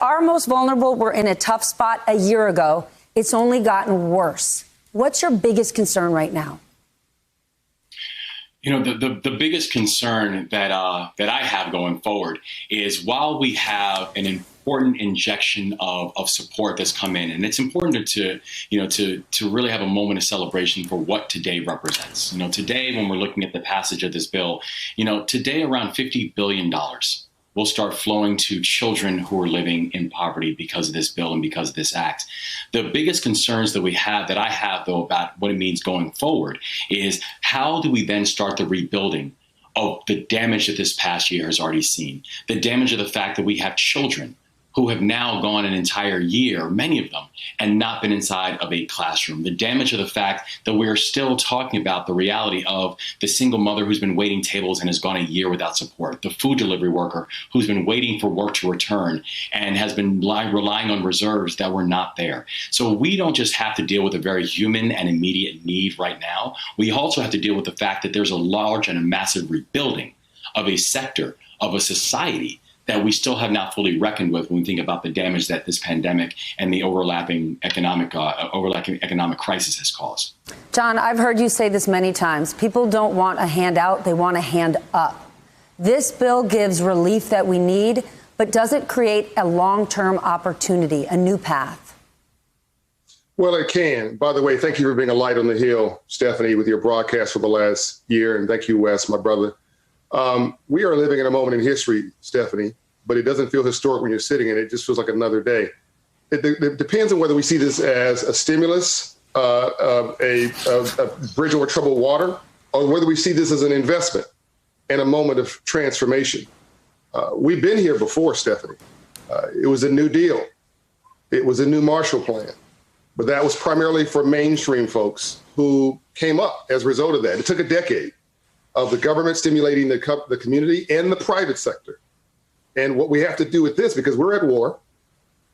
Our most vulnerable were in a tough spot a year ago. It's only gotten worse. What's your biggest concern right now? You know, the biggest concern that I have going forward is while we have an important injection of support that's come in, and it's important to really have a moment of celebration for what today represents. You know, today when we're looking at the passage of this bill, you know, today around $50 billion will start flowing to children who are living in poverty because of this bill and because of this act. The biggest concerns that I have, though, about what it means going forward is how do we then start the rebuilding of the damage that this past year has already seen, the damage of the fact that we have children who have now gone an entire year, many of them, and not been inside of a classroom. The damage of the fact that we're still talking about the reality of the single mother who's been waiting tables and has gone a year without support, the food delivery worker who's been waiting for work to return and has been relying on reserves that were not there. So we don't just have to deal with a very human and immediate need right now. We also have to deal with the fact that there's a large and a massive rebuilding of a sector, of a society that we still have not fully reckoned with when we think about the damage that this pandemic and the overlapping economic crisis has caused. John, I've heard you say this many times. People don't want a handout, they want a hand up. This bill gives relief that we need, but does it create a long-term opportunity, a new path? Well, it can. By the way, thank you for being a light on the hill, Stephanie, with your broadcast for the last year. And thank you, Wes, my brother. We are living in a moment in history, Stephanie, but it doesn't feel historic when you're sitting in it. It just feels like another day. It depends on whether we see this as a stimulus, a bridge over troubled water, or whether we see this as an investment and a moment of transformation. We've been here before, Stephanie. It was a New Deal. It was a new Marshall Plan. But that was primarily for mainstream folks who came up as a result of that. It took a decade of the government stimulating the community and the private sector. And what we have to do with this, because we're at war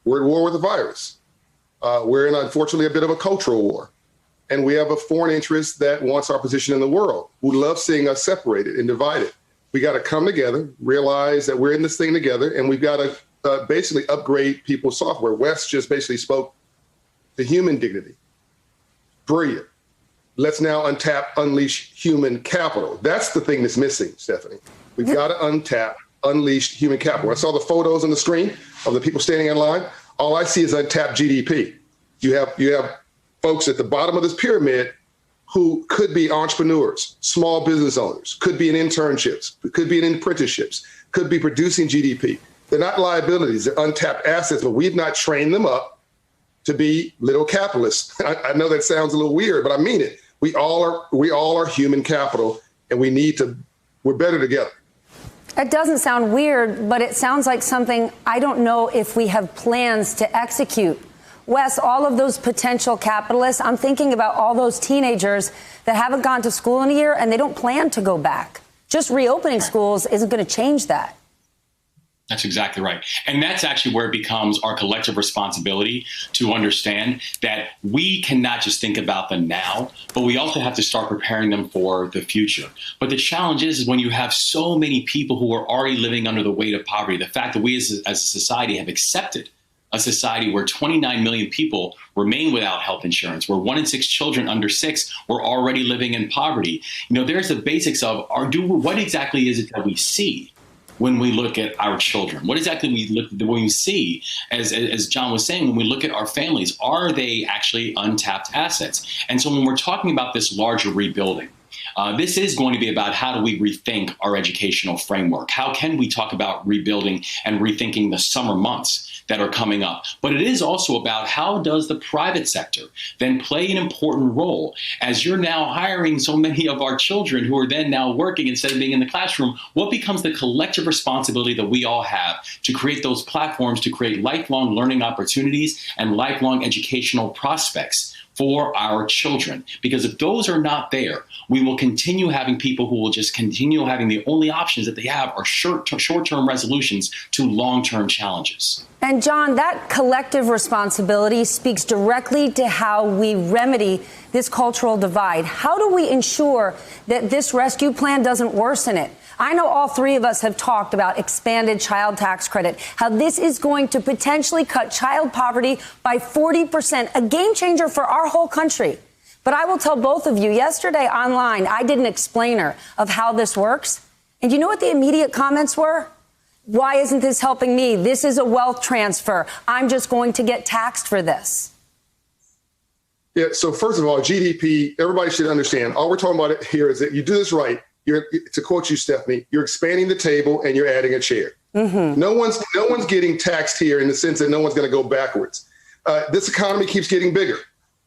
with the virus. We're in, unfortunately, a bit of a cultural war. And we have a foreign interest that wants our position in the world, who loves seeing us separated and divided. We got to come together, realize that we're in this thing together, and we've got to basically upgrade people's software. Wes just basically spoke to human dignity. Brilliant. Let's now unleash human capital. That's the thing that's missing, Stephanie. We've got to unleash human capital. I saw the photos on the screen of the people standing in line. All I see is untapped GDP. You have folks at the bottom of this pyramid who could be entrepreneurs, small business owners, could be in internships, could be in apprenticeships, could be producing GDP. They're not liabilities, they're untapped assets, but we've not trained them up to be little capitalists. I know that sounds a little weird, but I mean it. We all are human capital, and we're better together. It doesn't sound weird, but it sounds like something I don't know if we have plans to execute. Wes, all of those potential capitalists, I'm thinking about all those teenagers that haven't gone to school in a year and they don't plan to go back. Just reopening schools isn't going to change that. That's exactly right. And that's actually where it becomes our collective responsibility to understand that we cannot just think about the now, but we also have to start preparing them for the future. But the challenge is when you have so many people who are already living under the weight of poverty, the fact that we as a society have accepted a society where 29 million people remain without health insurance, where 1 in 6 children under 6 were already living in poverty. You know, there's the basics of what exactly is it that we see when we look at our children? What exactly when we see, as John was saying, when we look at our families, are they actually untapped assets? And so when we're talking about this larger rebuilding, this is going to be about how do we rethink our educational framework? How can we talk about rebuilding and rethinking the summer months that are coming up? But it is also about how does the private sector then play an important role as you're now hiring so many of our children who are then now working instead of being in the classroom? What becomes the collective responsibility that we all have to create those platforms to create lifelong learning opportunities and lifelong educational prospects for our children? Because if those are not there, we will continue having people who will just continue having the only options that they have are short-term resolutions to long-term challenges. And John, that collective responsibility speaks directly to how we remedy this cultural divide. How do we ensure that this rescue plan doesn't worsen it? I know all three of us have talked about expanded child tax credit, how this is going to potentially cut child poverty by 40%, a game changer for our whole country. But I will tell both of you, yesterday online, I did an explainer of how this works. And you know what the immediate comments were? Why isn't this helping me? This is a wealth transfer. I'm just going to get taxed for this. Yeah, so first of all, GDP, everybody should understand, all we're talking about here is that you do this right. To quote you, Stephanie, you're expanding the table and you're adding a chair. Mm-hmm. No one's getting taxed here in the sense that no one's going to go backwards. This economy keeps getting bigger.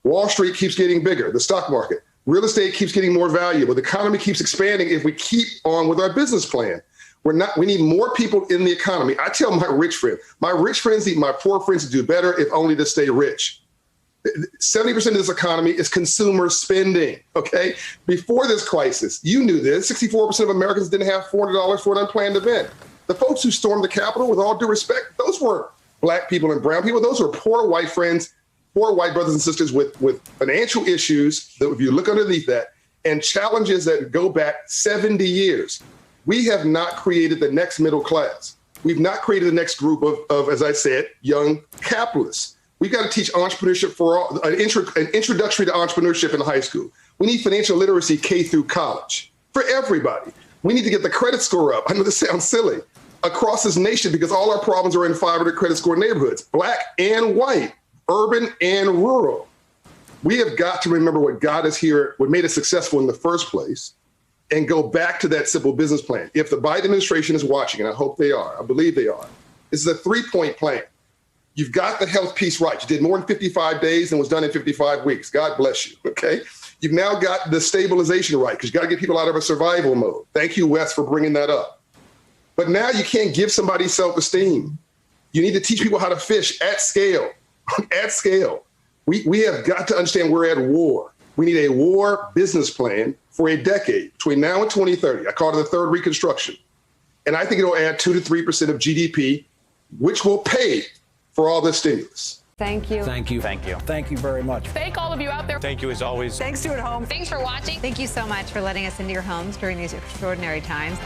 Wall Street keeps getting bigger. The stock market, real estate keeps getting more valuable. The economy keeps expanding if we keep on with our business plan. We need more people in the economy. I tell my rich friends need my poor friends to do better, if only to stay rich. 70% of this economy is consumer spending, okay? Before this crisis, you knew this, 64% of Americans didn't have $400 for an unplanned event. The folks who stormed the Capitol, with all due respect, those weren't black people and brown people. Those were poor white friends, poor white brothers and sisters with financial issues that, if you look underneath that, and challenges that go back 70 years. We have not created the next middle class. We've not created the next group of, as I said, young capitalists. We've got to teach entrepreneurship for all, an introductory to entrepreneurship in high school. We need financial literacy K through college for everybody. We need to get the credit score up. I know this sounds silly. Across this nation, because all our problems are in 500 credit score neighborhoods, black and white, urban and rural. We have got to remember what got us here, what made us successful in the first place, and go back to that simple business plan. If the Biden administration is watching, and I hope they are, I believe they are, this is a 3-point plan. You've got the health piece right. You did more in 55 days than was done in 55 weeks. God bless you, okay? You've now got the stabilization right, because you got to get people out of a survival mode. Thank you, Wes, for bringing that up. But now you can't give somebody self-esteem. You need to teach people how to fish at scale, at scale. We have got to understand we're at war. We need a war business plan for a decade, between now and 2030. I call it the third reconstruction. And I think it'll add 2 to 3% of GDP, which will pay for all this stimulus. Thank you. Thank you. Thank you. Thank you very much. Thank all of you out there. Thank you as always. Thanks to at home. Thanks for watching. Thank you so much for letting us into your homes during these extraordinary times.